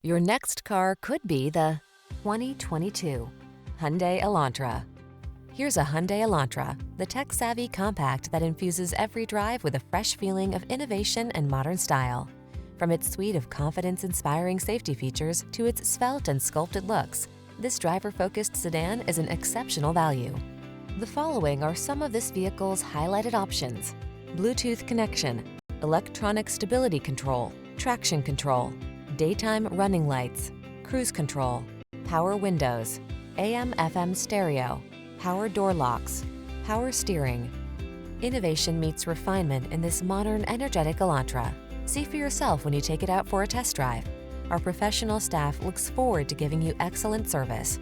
Your next car could be the 2022 Hyundai Elantra. Here's a Hyundai Elantra, the tech-savvy compact that infuses every drive with a fresh feeling of innovation and modern style. From its suite of confidence-inspiring safety features to its svelte and sculpted looks, this driver-focused sedan is an exceptional value. The following are some of this vehicle's highlighted options: Bluetooth connection, electronic stability control, traction control, daytime running lights, cruise control, power windows, AM/FM stereo, power door locks, power steering. Innovation meets refinement in this modern, energetic Elantra. See for yourself when you take it out for a test drive. Our professional staff looks forward to giving you excellent service.